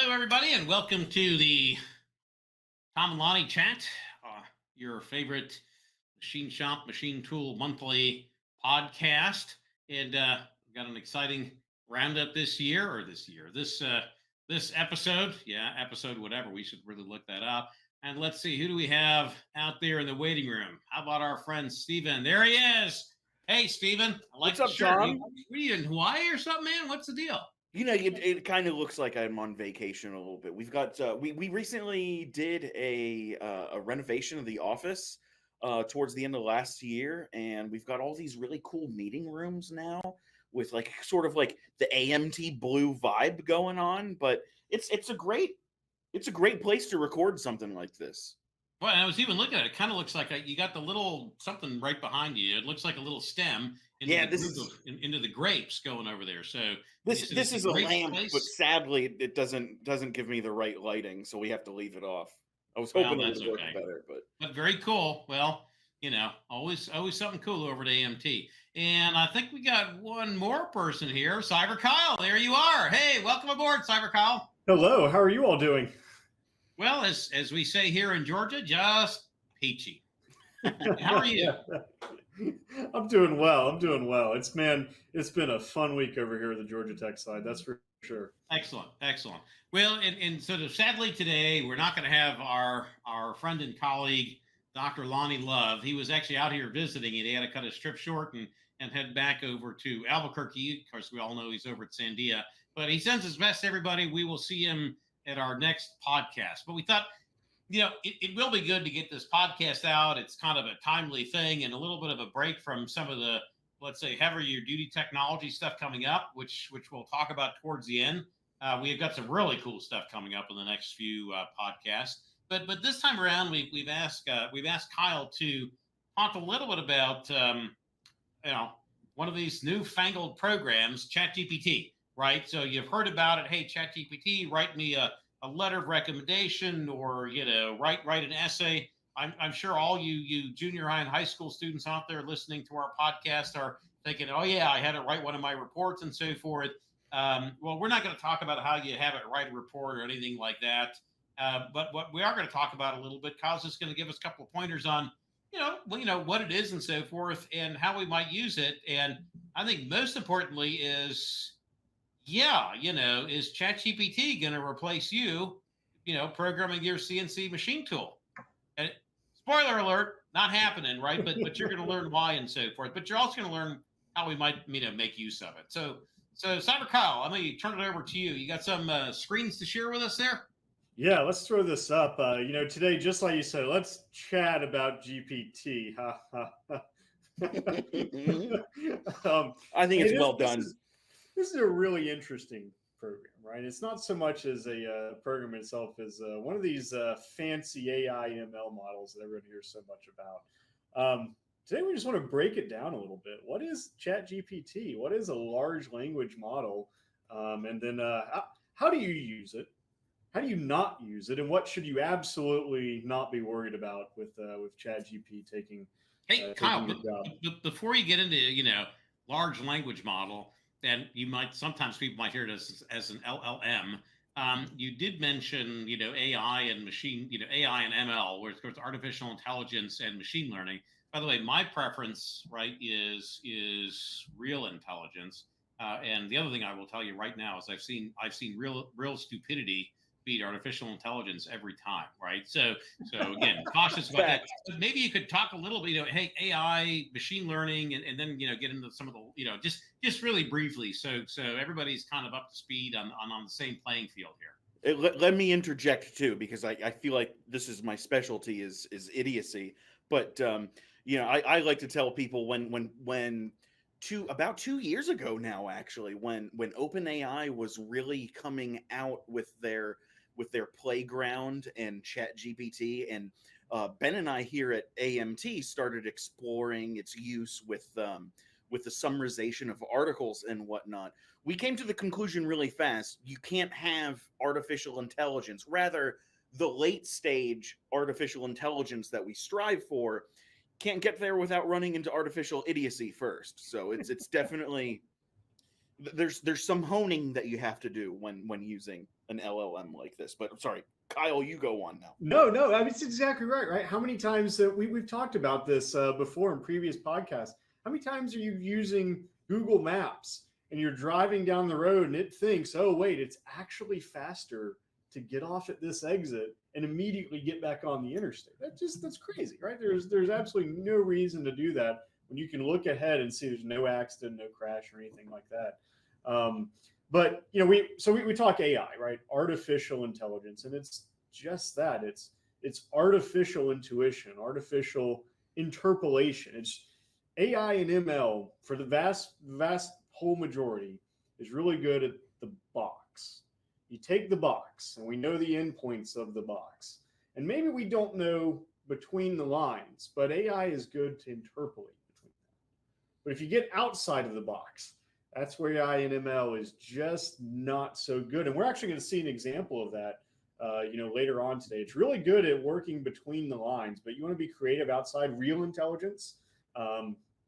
hello, everybody, and welcome to the Tom and Lonnie Chat, your favorite machine shop, machine tool monthly podcast. And we've got an exciting roundup this episode. Yeah, episode whatever. We should really look that up. And let's see, who do we have out there in the waiting room? How about our friend Steven? There he is. Hey, Steven. I like What's up, the shirt. Tom? Were you in Hawaii or something, man? What's the deal? It kind of looks like I'm on vacation a little bit. We've got we recently did a renovation of the office towards the end of last year, and we've got all these really cool meeting rooms now with like sort of like the AMT blue vibe going on. But it's a great place to record something like this. Well, I was even looking at it. It kind of looks like you got the little something right behind you. It looks like a little stem into the grapes going over there. So this is a lamp, but sadly it doesn't give me the right lighting, so we have to leave it off. I was hoping it would work better, but very cool. Well, always something cool over at AMT. And I think we got one more person here, Cyber Kyle. There you are. Hey, welcome aboard, Cyber Kyle. Hello. How are you all doing? Well, as we say here in Georgia, just peachy. How are you? I'm doing well. It's been a fun week over here at the Georgia Tech side. That's for sure. Excellent. Well, and sort of sadly today, we're not going to have our friend and colleague, Dr. Lonnie Love. He was actually out here visiting, and he had to cut his trip short and head back over to Albuquerque. Of course, we all know he's over at Sandia. But he sends his best to everybody. We will see him at our next podcast. But we thought, it will be good to get this podcast out. It's kind of a timely thing and a little bit of a break from some of the, let's say, heavier duty technology stuff coming up, which we'll talk about towards the end. We have got some really cool stuff coming up in the next few podcasts. But this time around, we've asked Kyle to talk a little bit about one of these newfangled programs, ChatGPT. Right. So you've heard about it. Hey, ChatGPT, write me a letter of recommendation or, write an essay. I'm sure all you junior high and high school students out there listening to our podcast are thinking, oh, yeah, I had to write one of my reports and so forth. Well, we're not going to talk about how you have it write a report or anything like that. But what we are going to talk about a little bit, Kyle's just going to give us a couple of pointers on, what it is and so forth and how we might use it. And I think most importantly is, is ChatGPT going to replace you, programming your CNC machine tool? And spoiler alert, not happening, right? But you're going to learn why and so forth. But you're also going to learn how we might, make use of it. So Cyber Kyle, I'm going to turn it over to you. You got some screens to share with us there? Yeah, let's throw this up. Today, just like you said, let's chat about GPT. I think it's well done. This is a really interesting program, right? It's not so much as a program itself as one of these fancy AI ML models that everyone hears so much about. Today, we just want to break it down a little bit. What is ChatGPT? What is a large language model? And then how do you use it? How do you not use it? And what should you absolutely not be worried about with ChatGPT taking? Hey, Kyle, before you get into large language model. And people might hear it as an LLM. You did mention, AI and AI and ML, where it's artificial intelligence and machine learning. By the way, my preference, right, is real intelligence. And the other thing I will tell you right now is I've seen real stupidity beat artificial intelligence every time, right? So again, cautious about that. But maybe you could talk a little bit, hey, AI, machine learning, and then get into some of the, just really briefly, so everybody's kind of up to speed on the same playing field here. Let me interject too, because I feel like this is my specialty is idiocy. But I like to tell people when about 2 years ago now, actually, when OpenAI was really coming out with their playground and ChatGPT, and Ben and I here at AMT started exploring its use with the summarization of articles and whatnot. We came to the conclusion really fast: you can't have artificial intelligence. Rather, the late stage artificial intelligence that we strive for can't get there without running into artificial idiocy first. So it's definitely there's some honing that you have to do when using an LLM like this. But I'm sorry, Kyle, you go on now. No, I mean, it's exactly right, right? How many times we've talked about this before in previous podcasts? How many times are you using Google Maps and you're driving down the road and it thinks, oh, wait, it's actually faster to get off at this exit and immediately get back on the interstate? That's crazy, right? There's absolutely no reason to do that when you can look ahead and see there's no accident, no crash, or anything like that. But we talk AI, right? Artificial intelligence, and it's just that. It's artificial intuition, artificial interpolation. It's AI and ML for the vast whole majority is really good at the box. You take the box, and we know the endpoints of the box, and maybe we don't know between the lines, but AI is good to interpolate between them. But if you get outside of the box, that's where AI and ML is just not so good. And we're actually going to see an example of that later on today. It's really good at working between the lines, but you want to be creative outside real intelligence.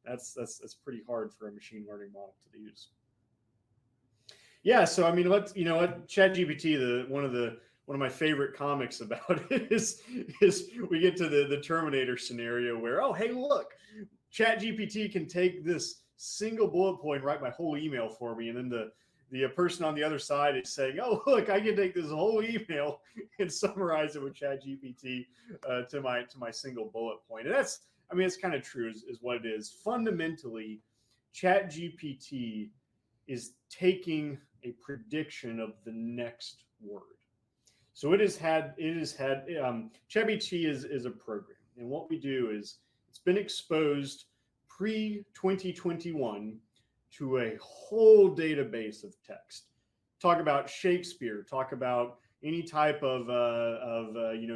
That's pretty hard for a machine learning model to use. Yeah, so I mean, ChatGPT, one of my favorite comics about it is we get to the Terminator scenario where, oh, hey, look, ChatGPT can take this single bullet point, write my whole email for me, and then the person on the other side is saying, oh, look, I can take this whole email and summarize it with ChatGPT to my single bullet point. And it's kind of true is what it is. Fundamentally, ChatGPT is taking a prediction of the next word. So it has had ChatGPT is a program. And what we do is it's been exposed pre-2021 to a whole database of text. Talk about Shakespeare, talk about any type of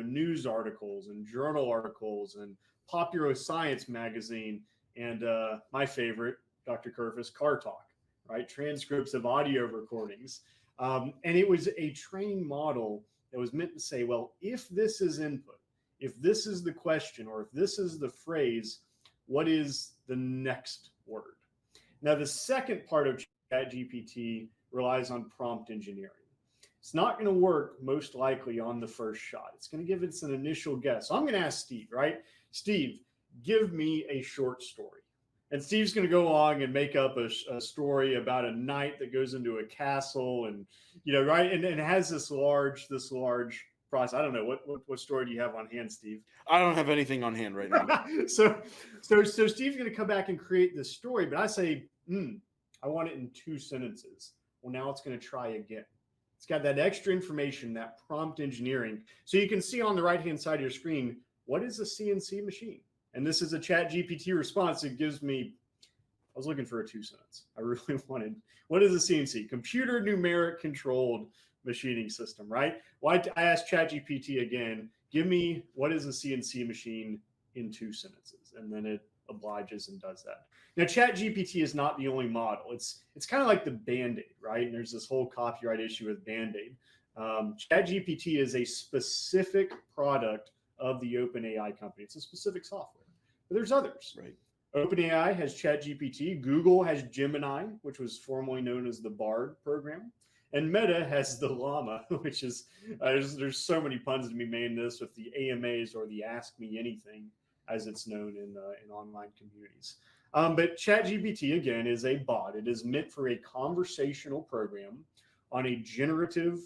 news articles and journal articles and popular science magazine, and my favorite, Dr. Kurfess, Car Talk, right? Transcripts of audio recordings. And it was a training model that was meant to say, well, if this is input, if this is the question, or if this is the phrase, what is the next word? Now, the second part of ChatGPT relies on prompt engineering. It's not going to work most likely on the first shot. It's going to give it an initial guess. So I'm going to ask Steve, right? Steve, give me a short story. And Steve's going to go along and make up a story about a knight that goes into a castle and, right? And it has this large process. I don't know. What story do you have on hand, Steve? I don't have anything on hand right now. So Steve's going to come back and create this story, but I say, I want it in 2 sentences. Well, now it's going to try again. It's got that extra information, that prompt engineering. So you can see on the right-hand side of your screen, what is a CNC machine? And this is a ChatGPT response. It gives me, I was looking for a 2-sentence. I really wanted, what is a CNC? Computer numeric controlled machining system, right? Well, I asked ChatGPT again, give me what is a CNC machine in 2 sentences. And then it obliges and does that. Now, ChatGPT is not the only model. It's kind of like the Band-Aid, right? And there's this whole copyright issue with Band-Aid. ChatGPT is a specific product of the OpenAI company. It's a specific software. But there's others. Right. OpenAI has ChatGPT. Google has Gemini, which was formerly known as the Bard program. And Meta has the Llama, which is, there's so many puns to be made in this with the AMAs, or the Ask Me Anything, as it's known in online communities. But ChatGPT, again, is a bot. It is meant for a conversational program on a generative,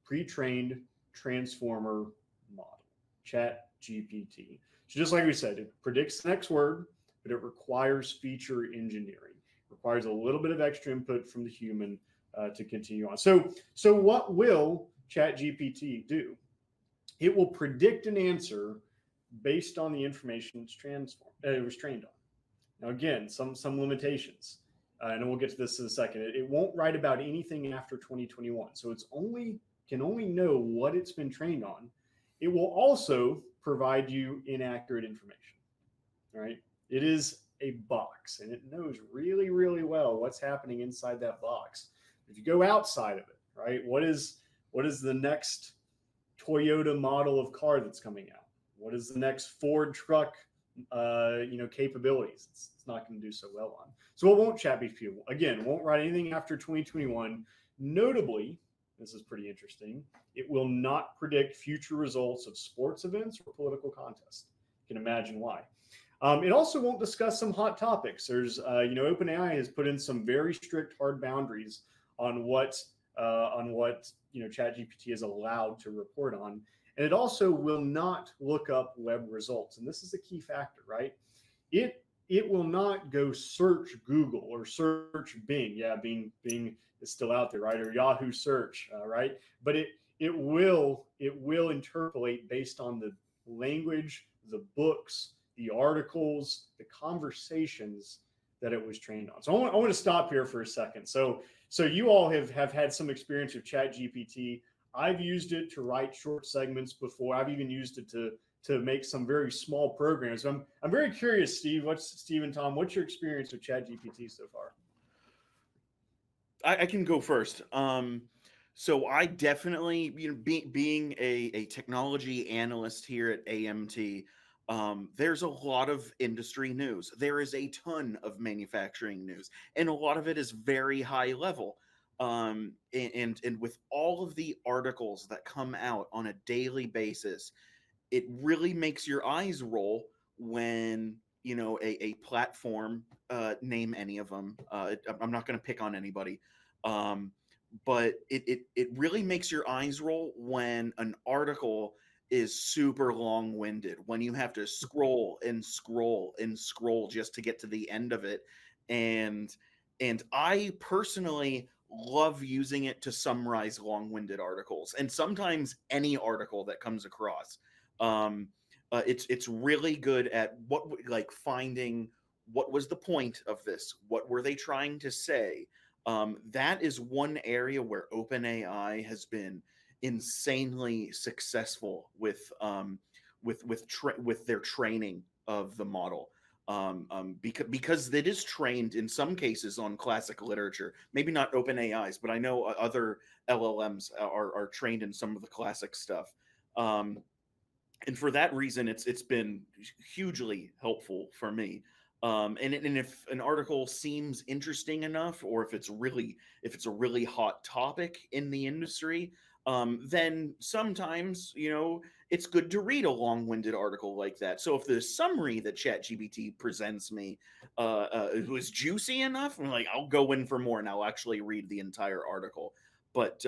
pre-trained transformer model, ChatGPT. So just like we said, it predicts the next word, but it requires feature engineering. It requires a little bit of extra input from the human to continue on. So what will ChatGPT do? It will predict an answer based on the information it was trained on. Now, again, some limitations, and we'll get to this in a second. It won't write about anything after 2021, so it's can only know what it's been trained on. It will also provide you inaccurate information. All right, it is a box, and it knows really, really well what's happening inside that box. If you go outside of it, right, what is the next Toyota model of car that's coming out? What is the next Ford truck capabilities. It's not going to do so well on. So what won't ChatGPT? Again, won't write anything after 2021. Notably, this is pretty interesting. It will not predict future results of sports events or political contests. You can imagine why. It also won't discuss some hot topics. There's, OpenAI has put in some very strict, hard boundaries on what ChatGPT is allowed to report on, and it also will not look up web results. And this is a key factor, right? It will not go search Google or search Bing. Yeah, Bing is still out there, right? Or Yahoo search, right? But it will interpolate based on the language, the books, the articles, the conversations that it was trained on. So I want to stop here for a second. So you all have had some experience with ChatGPT. I've used it to write short segments before. I've even used it to make some very small programs. So I'm very curious, Steve. Steve and Tom? What's your experience with ChatGPT so far? I can go first. So I definitely, being a technology analyst here at AMT, there's a lot of industry news. There is a ton of manufacturing news, and a lot of it is very high level. And with all of the articles that come out on a daily basis, it really makes your eyes roll when a platform, name any of them. I'm not going to pick on anybody, um, but it really makes your eyes roll when an article is super long-winded, when you have to scroll and scroll and scroll just to get to the end of it. And and I personally love using it to summarize long-winded articles, and sometimes any article that comes across. um, it's really good at like finding what was the point of this, what were they trying to say. That is one area where OpenAI has been insanely successful with their training of the model. Because it is trained in some cases on classic literature, maybe not OpenAI's, but I know other LLMs are trained in some of the classic stuff. Um, and for that reason, it's been hugely helpful for me. And if an article seems interesting enough, or if it's a really hot topic in the industry, then sometimes it's good to read a long-winded article like that. So if the summary that ChatGPT presents me was juicy enough, I'm like, I'll go in for more and I'll actually read the entire article. But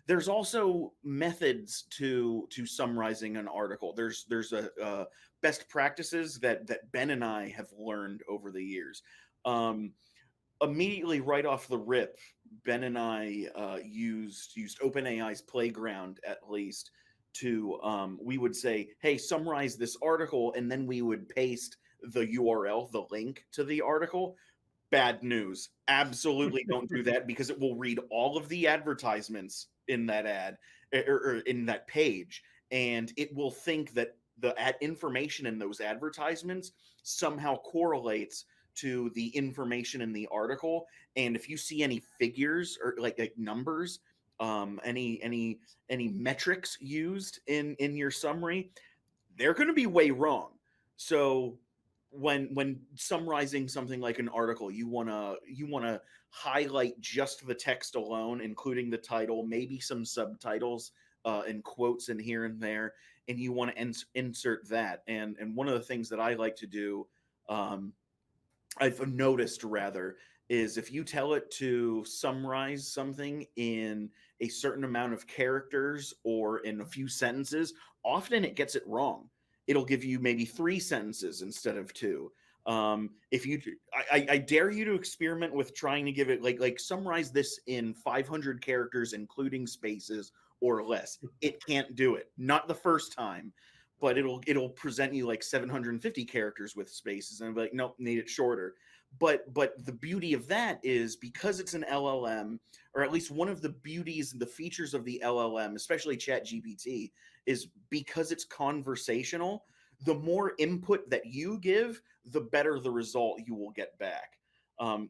there's also methods to summarizing an article. There's a best practices that Ben and I have learned over the years. Um, Immediately right off the rip, Ben and I used OpenAI's Playground, at least, to we would say, hey, summarize this article, and then we would paste the URL, the link to the article. Bad news. Absolutely don't do that, because it will read all of the advertisements in that ad, or in that page, and it will think that the ad information in those advertisements somehow correlates to the information in the article. And if you see any figures or like numbers, any metrics used in your summary, they're going to be way wrong. So when summarizing something like an article, you want to highlight just the text alone, including the title, maybe some subtitles and quotes in here and there, and you want to insert that. And one of the things that I like to do, um, I've noticed rather, is if you tell it to summarize something in a certain amount of characters or in a few sentences, often it gets it wrong. It'll give you maybe 3 sentences instead of two. If you, I dare you to experiment with trying to give it like summarize this in 500 characters, including spaces or less. It can't do it. Not the first time, but it'll present you like 750 characters with spaces, and I'm like, nope, need it shorter. But the beauty of that is, because it's an LLM, or at least one of the beauties and the features of the LLM, especially ChatGPT, is because it's conversational. The more input that you give, the better the result you will get back.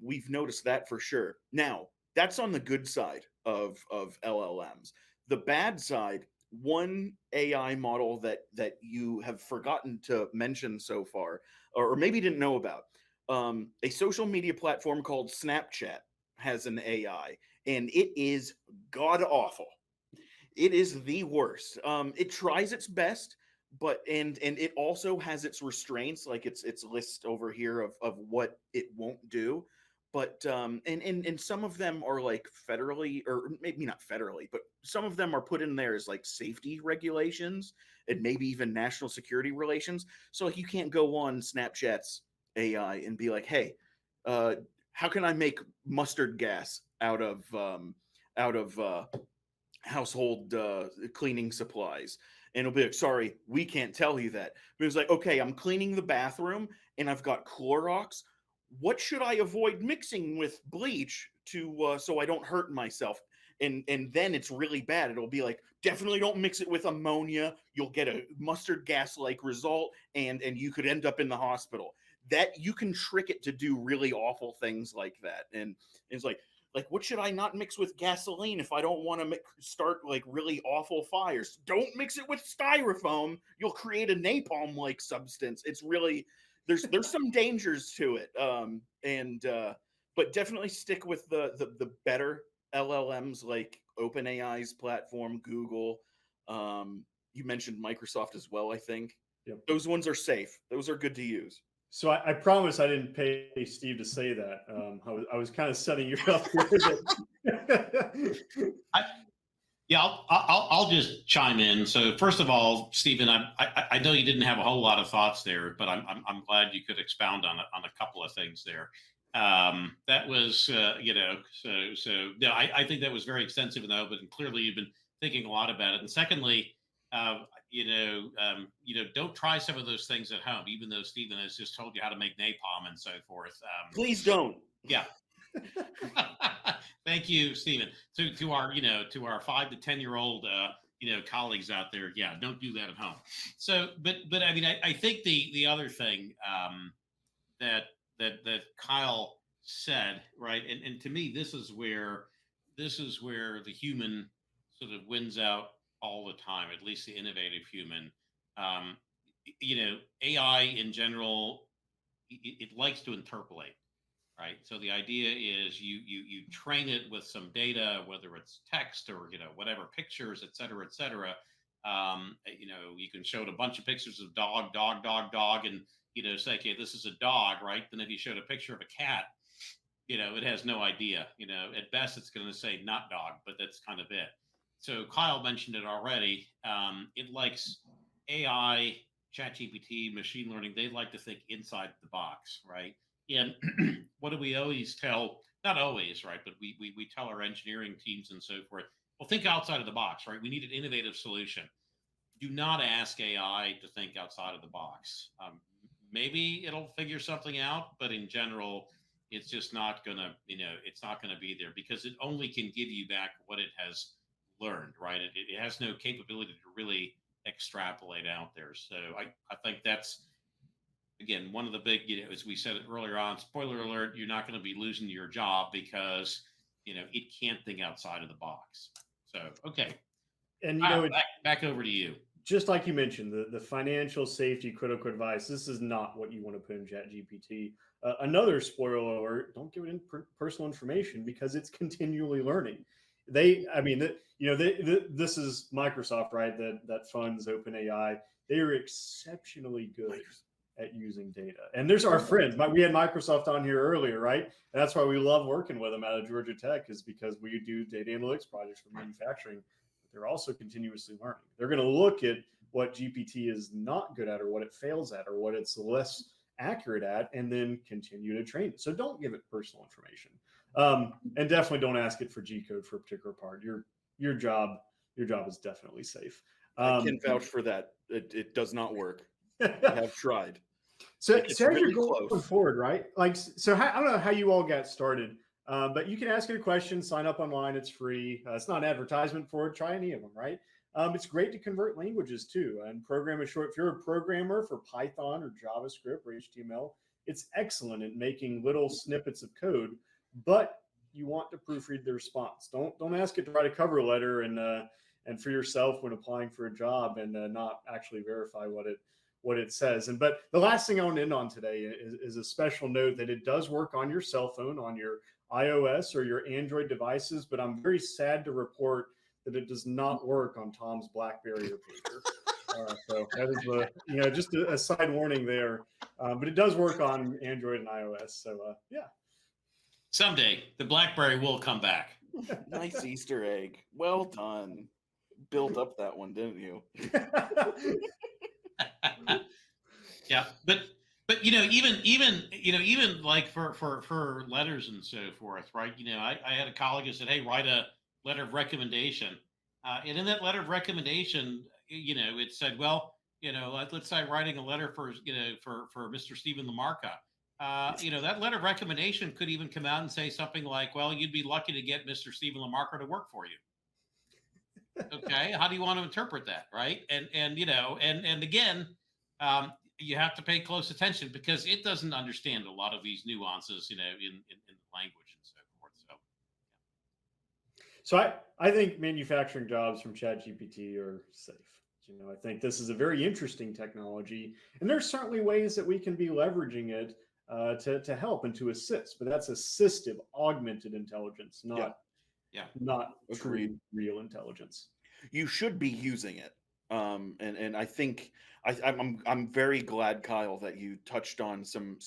We've noticed that for sure. Now, that's on the good side of LLMs. The bad side one AI model that you have forgotten to mention so far, or maybe didn't know about. A social media platform called Snapchat has an AI, and it is god awful. It is the worst. It tries its best, but and it also has its restraints, like its list over here of what it won't do. But and some of them are like federally, or maybe not federally, but some of them are put in there as like safety regulations and maybe even national security relations. So like you can't go on Snapchat's AI and be like, hey, uh, how can I make mustard gas out of household cleaning supplies? And it'll be like, sorry, we can't tell you that. But it's like, okay, I'm cleaning the bathroom and I've got Clorox. What should I avoid mixing with bleach to so I don't hurt myself? And then it's really bad. It'll be like, definitely don't mix it with ammonia. You'll get a mustard gas like result, and you could end up in the hospital. That you can trick it to do really awful things like that. And it's like what should I not mix with gasoline if I don't want to start like really awful fires? Don't mix it with styrofoam. You'll create a napalm like substance. It's really there's some dangers to it. And but definitely stick with the better LLMs like OpenAI's platform, Google. You mentioned Microsoft as well, I think. Yep. Those ones are safe. Those are good to use. So I promise I didn't pay Steve to say that. I was kind of setting you up here. Yeah, I'll just chime in. So first of all, Stephen, I know you didn't have a whole lot of thoughts there, but I'm glad you could expound on a couple of things there. That was no, I think that was very extensive and open, and clearly you've been thinking a lot about it. And secondly, don't try some of those things at home, even though Stephen has just told you how to make napalm and so forth. Please don't. Yeah. Thank you, Stephen. To our 5 to 10-year-old colleagues out there, yeah, don't do that at home. So, but I mean, I think the other thing that Kyle said, right, and to me, this is where the human sort of wins out all the time, at least the innovative human. Um, AI in general, it likes to interpolate, right? So the idea is you train it with some data, whether it's text or whatever, pictures, et cetera, et cetera. You can show it a bunch of pictures of dog, dog, dog, dog, and say, okay, this is a dog, right? Then if you showed a picture of a cat, it has no idea. At best it's going to say not dog, but that's kind of it. So Kyle mentioned it already. It likes AI, ChatGPT, machine learning. They like to think inside the box, right? And what do we always tell? Not always, right? But we tell our engineering teams and so forth. Well, think outside of the box, right? We need an innovative solution. Do not ask AI to think outside of the box. Maybe it'll figure something out, but in general, it's just not gonna, it's not gonna be there because it only can give you back what it has learned, right? It has no capability to really extrapolate out there. So I think that's, again, one of the big, as we said it earlier on, spoiler alert, you're not going to be losing your job because, it can't think outside of the box. So, okay. And, back over to you. Just like you mentioned, the financial safety critical advice, this is not what you want to put in ChatGPT. Another spoiler alert, don't give it personal information because it's continually learning. This is Microsoft, right? That funds OpenAI. They are exceptionally good at using data. And there's our friends. We had Microsoft on here earlier, right? And that's why we love working with them out of Georgia Tech, is because we do data analytics projects for manufacturing. But they're also continuously learning. They're going to look at what GPT is not good at, or what it fails at, or what it's less accurate at, and then continue to train it. So don't give it personal information. And definitely don't ask it for G code for a particular part. Your job is definitely safe. I can vouch for that. It does not work. I have tried. So as you're going forward, right? I don't know how you all got started, but you can ask it a question, sign up online. It's free. It's not an advertisement for it. Try any of them, right? It's great to convert languages too. And program is short. If you're a programmer for Python or JavaScript or HTML, it's excellent at making little snippets of code, but you want to proofread the response. Don't ask it to write a cover letter and and for yourself when applying for a job, and not actually verify what it says. And but the last thing I want to end on today is a special note that it does work on your cell phone, on your iOS or your Android devices, but I'm very sad to report that it does not work on Tom's BlackBerry or pager. So that is just a side warning there, but it does work on Android and iOS. So yeah. Someday the BlackBerry will come back. Nice Easter egg. Well done. Built up that one, didn't you? Yeah, but even like for letters and so forth, right? I had a colleague who said, "Hey, write a letter of recommendation," and in that letter of recommendation, it said, "Well, let's say writing a letter for Mr. Stephen Lamarca." That letter of recommendation could even come out and say something like, "Well, you'd be lucky to get Mr. Stephen Lamarca to work for you." Okay, how do you want to interpret that, right? And again, you have to pay close attention because it doesn't understand a lot of these nuances, in the language and so forth. So I think manufacturing jobs from ChatGPT are safe. I think this is a very interesting technology, and there's certainly ways that we can be leveraging it to help and to assist. But that's assistive, augmented intelligence, not true real intelligence. You should be using it, and I think I'm very glad, Kyle, that you touched on some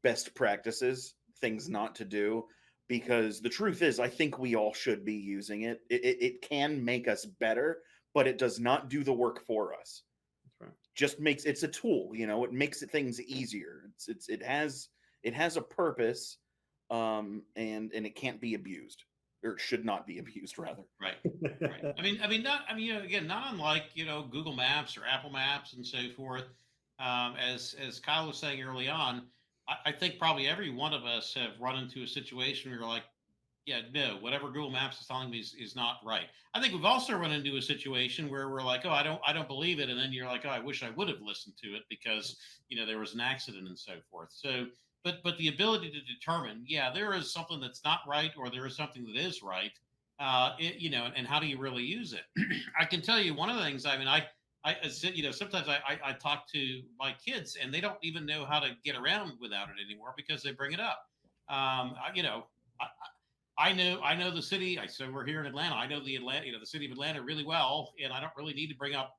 best practices, things not to do, because the truth is, I think we all should be using it. It can make us better, but it does not do the work for us. That's right. Just it's a tool, it makes things easier. It has a purpose, and it can't be abused, or should not be abused, rather. Right. Again, not unlike Google Maps or Apple Maps and so forth. As Kyle was saying early on, I think probably every one of us have run into a situation where you're like, yeah, no, whatever Google Maps is telling me is not right. I think we've also run into a situation where we're like, oh, I don't believe it, and then you're like, oh, I wish I would have listened to it because there was an accident and so forth. So, but the ability to determine, yeah, there is something that's not right, or there is something that is right, and how do you really use it? I can tell you one of the things. Sometimes I talk to my kids and they don't even know how to get around without it anymore because they bring it up. I know the city. So we're here in Atlanta. I know the city of Atlanta really well, and I don't really need to bring up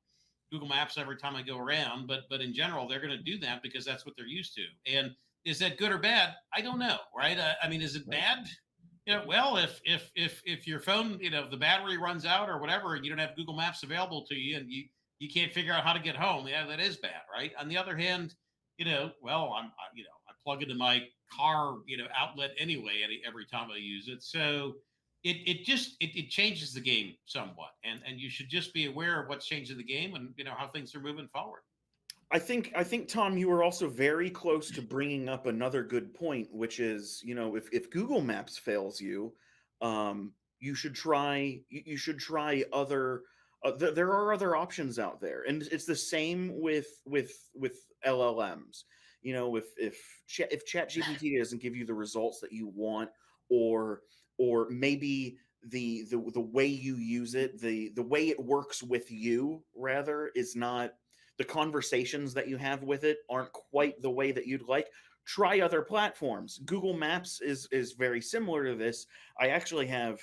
Google Maps every time I go around. But in general, they're going to do that because that's what they're used to. And is that good or bad? I don't know, right? Is it bad? Well, if your phone, the battery runs out or whatever, and you don't have Google Maps available to you, and you can't figure out how to get home, yeah, that is bad, right? On the other hand, I plug into my car, outlet anyway, every time I use it. So it changes the game somewhat, and you should just be aware of what's changing the game and how things are moving forward. I think Tom, you were also very close to bringing up another good point, which is, if Google Maps fails you, you should try other. There are other options out there, and it's the same with LLMs. If ChatGPT doesn't give you the results that you want, or maybe the way you use it, the way it works with you rather is not. The conversations that you have with it aren't quite the way that you'd like. Try other platforms. Google Maps is very similar to this. I actually have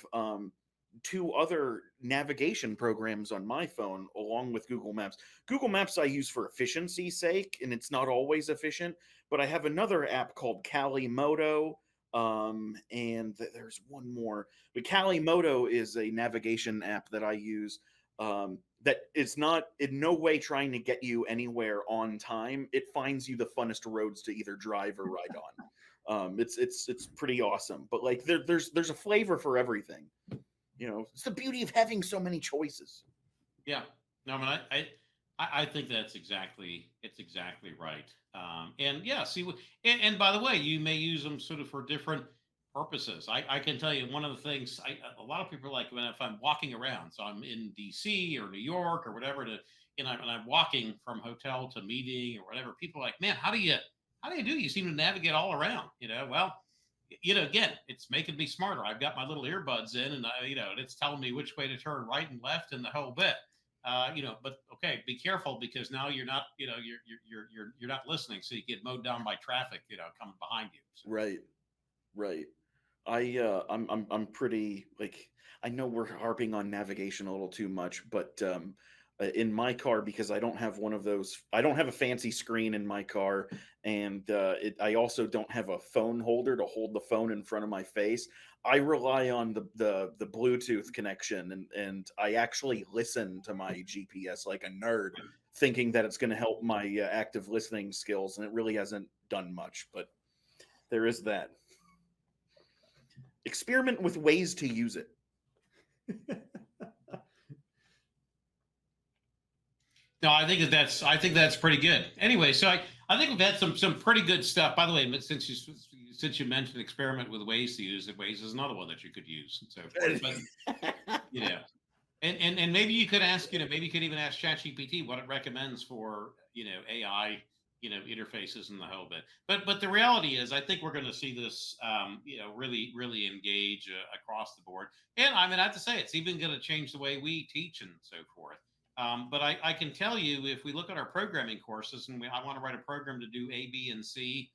2 other navigation programs on my phone along with Google Maps. Google Maps I use for efficiency's sake, and it's not always efficient, but I have another app called Kalimoto, and there's one more. But Kalimoto is a navigation app that I use, that it's not in no way trying to get you anywhere on time. It finds you the funnest roads to either drive or ride on. It's pretty awesome. But like there's a flavor for everything. It's the beauty of having so many choices. Yeah. No, I think it's exactly right. And yeah, and by the way, you may use them sort of for different purposes. I can tell you one of the things a lot of people are like, if I'm walking around, so I'm in DC or New York or whatever, and I'm walking from hotel to meeting or whatever, people are like, man, how do you do? You seem to navigate all around, well, again, it's making me smarter. I've got my little earbuds in, and and it's telling me which way to turn, right and left, and the whole bit. But okay, be careful, because now you're not, you're not listening, so you get mowed down by traffic, coming behind you. So. Right. Right. I'm pretty, like, I know we're harping on navigation a little too much, but in my car, because I don't have one of those, I don't have a fancy screen in my car, and I also don't have a phone holder to hold the phone in front of my face. I rely on the Bluetooth connection, and I actually listen to my GPS like a nerd, thinking that it's going to help my active listening skills, and it really hasn't done much. But there is that. Experiment with ways to use it. No, I think that's pretty good. Anyway, so I think we've had some pretty good stuff. By the way, since you mentioned experiment with ways to use it, Waze is another one that you could use and so forth. But and maybe you could ask, maybe you could even ask ChatGPT what it recommends for AI interfaces and the whole bit. But the reality is, I think we're going to see this really engage across the board. And I mean, I have to say, it's even going to change the way we teach and so forth. But I can tell you, if we look at our programming courses, and I want to write a program to do A, B, and C,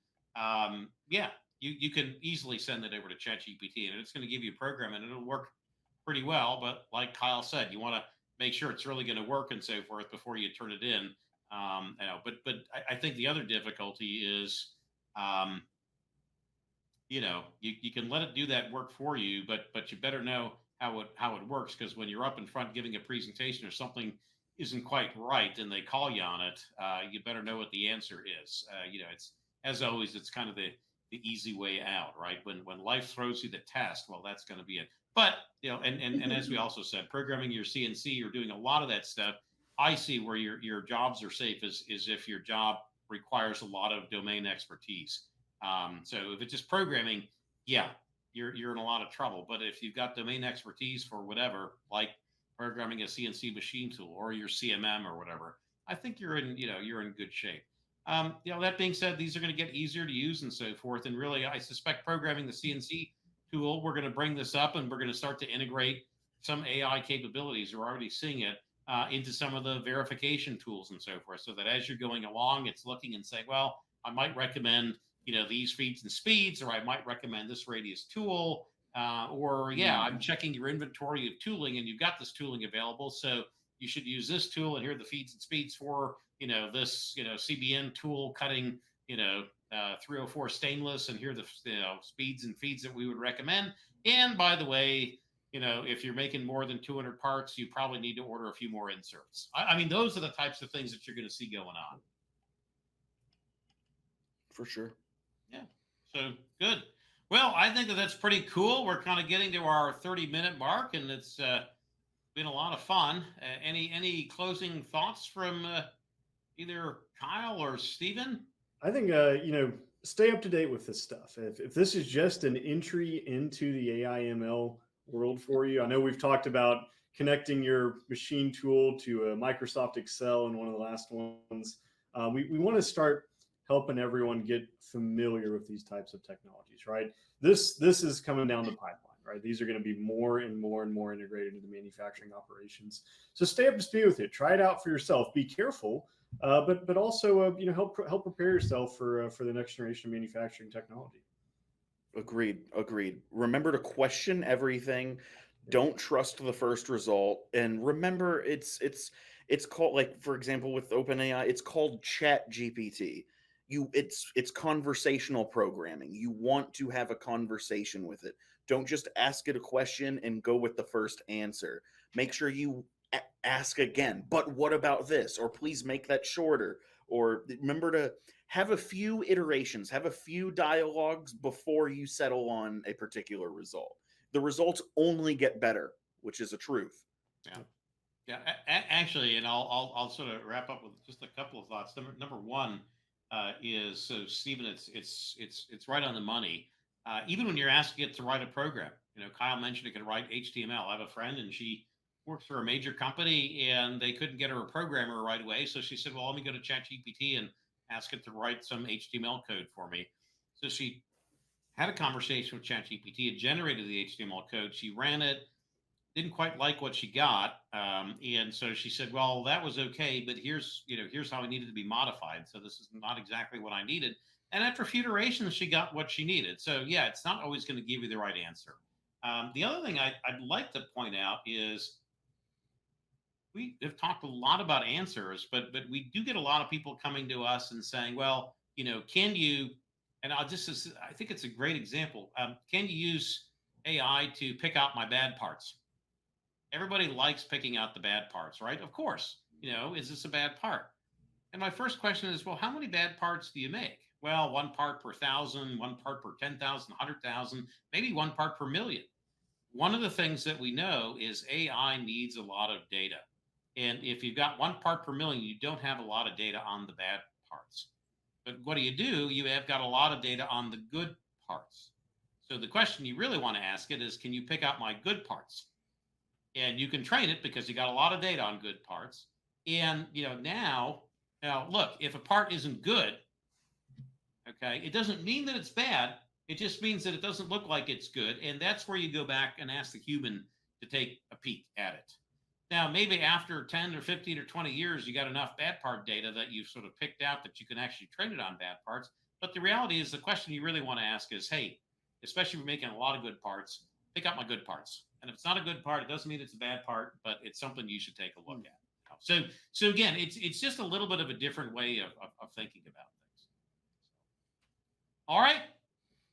yeah, you can easily send it over to ChatGPT, and it's going to give you a program, and it'll work pretty well. But like Kyle said, you want to make sure it's really going to work and so forth before you turn it in. But I think the other difficulty is, you can let it do that work for you, but you better know how it works, because when you're up in front giving a presentation or something isn't quite right and they call you on it, you better know what the answer is. It's, as always, it's kind of the easy way out, right? When life throws you the test, well, that's going to be it. But and as we also said, programming your CNC, you're doing a lot of that stuff. I see where your jobs are safe is if your job requires a lot of domain expertise. So if it's just programming, yeah, you're in a lot of trouble. But if you've got domain expertise for whatever, like programming a CNC machine tool or your CMM or whatever, I think you're in good shape. That being said, these are going to get easier to use and so forth. And really, I suspect programming the CNC tool, we're going to bring this up, and we're going to start to integrate some AI capabilities. We're already seeing it into some of the verification tools and so forth, so that as you're going along, it's looking and saying, well, I might recommend these feeds and speeds, or I might recommend this radius tool, or I'm checking your inventory of tooling, and you've got this tooling available, so you should use this tool, and here are the feeds and speeds for this CBN tool cutting 304 stainless, and here are the speeds and feeds that we would recommend. And by the way, if you're making more than 200 parts, you probably need to order a few more inserts. I mean, those are the types of things that you're going to see going on. For sure. Yeah. So good. Well, I think that's pretty cool. We're kind of getting to our 30-minute mark, and it's been a lot of fun. Any closing thoughts from either Kyle or Steven? I think, stay up to date with this stuff. If this is just an entry into the AI ML world for you, I know we've talked about connecting your machine tool to a Microsoft Excel in one of the last ones. We want to start helping everyone get familiar with these types of technologies, right? This is coming down the pipeline, right? These are going to be more and more and more integrated into manufacturing operations. So stay up to speed with it. Try it out for yourself. Be careful, but also help prepare yourself for the next generation of manufacturing technology. Agreed. Remember to question everything. Don't trust the first result. And remember, it's called, like, for example, with OpenAI, it's called ChatGPT. It's conversational programming. You want to have a conversation with it. Don't just ask it a question and go with the first answer. Make sure you ask again, but what about this? Or please make that shorter. Or remember to have a few iterations, have a few dialogues before you settle on a particular result. The results only get better, which is a truth. Yeah. Actually, and I'll sort of wrap up with just a couple of thoughts. Number one is, so Stephen, it's right on the money. Even when you're asking it to write a program, Kyle mentioned it can write HTML. I have a friend, and she works for a major company, and they couldn't get her a programmer right away. So she said, well, let me go to ChatGPT and ask it to write some HTML code for me. So she had a conversation with ChatGPT. It generated the HTML code. She ran it, didn't quite like what she got, and so she said, "Well, that was okay, but here's how it needed to be modified. So this is not exactly what I needed." And after a few iterations, she got what she needed. So yeah, it's not always going to give you the right answer. The other thing I'd like to point out is we have talked a lot about answers, but we do get a lot of people coming to us and saying, "Well, can you?" And I think it's a great example. Can you use AI to pick out my bad parts? Everybody likes picking out the bad parts, right? Of course. Is this a bad part? And my first question is, well, how many bad parts do you make? Well, one part per thousand, one part per 10,000, 100,000, maybe one part per million. One of the things that we know is AI needs a lot of data. And if you've got one part per million, you don't have a lot of data on the bad parts. But what do? You have got a lot of data on the good parts. So the question you really want to ask it is, can you pick out my good parts? And you can train it because you got a lot of data on good parts. And now look, if a part isn't good, okay, it doesn't mean that it's bad. It just means that it doesn't look like it's good. And that's where you go back and ask the human to take a peek at it. Now, maybe after 10 or 15 or 20 years, you got enough bad part data that you've sort of picked out that you can actually train it on bad parts. But the reality is, the question you really want to ask is, hey, especially if you're making a lot of good parts, pick out my good parts. And if it's not a good part, it doesn't mean it's a bad part, but it's something you should take a look at. So again, it's just a little bit of a different way of thinking about things. All right.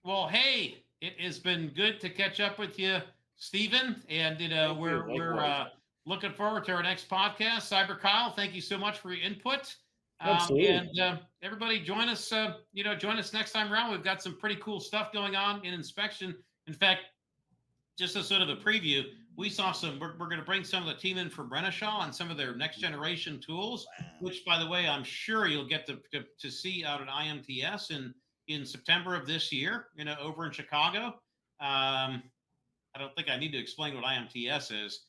Well, hey, it has been good to catch up with you, Stephen. And we're looking forward to our next podcast. Cyber Kyle, thank you so much for your input. Absolutely. And everybody, join us. Join us next time around. We've got some pretty cool stuff going on in inspection. In fact, just as sort of a preview, we saw we're going to bring some of the team in from Renishaw and some of their next generation tools, which, by the way, I'm sure you'll get to see out at IMTS in September of this year, over in Chicago. I don't think I need to explain what IMTS is.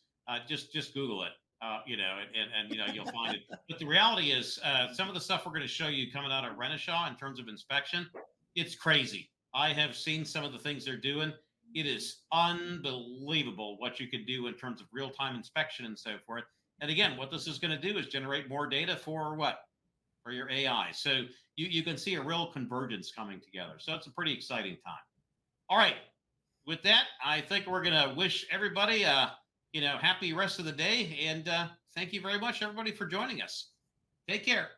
Just Google it, and you'll find it. But the reality is, some of the stuff we're going to show you coming out of Renishaw in terms of inspection, it's crazy. I have seen some of the things they're doing. It is unbelievable what you can do in terms of real-time inspection and so forth. And again, what this is going to do is generate more data for what? For your AI. So you can see a real convergence coming together. So it's a pretty exciting time. All right. With that, I think we're going to wish everybody happy rest of the day. And thank you very much, everybody, for joining us. Take care.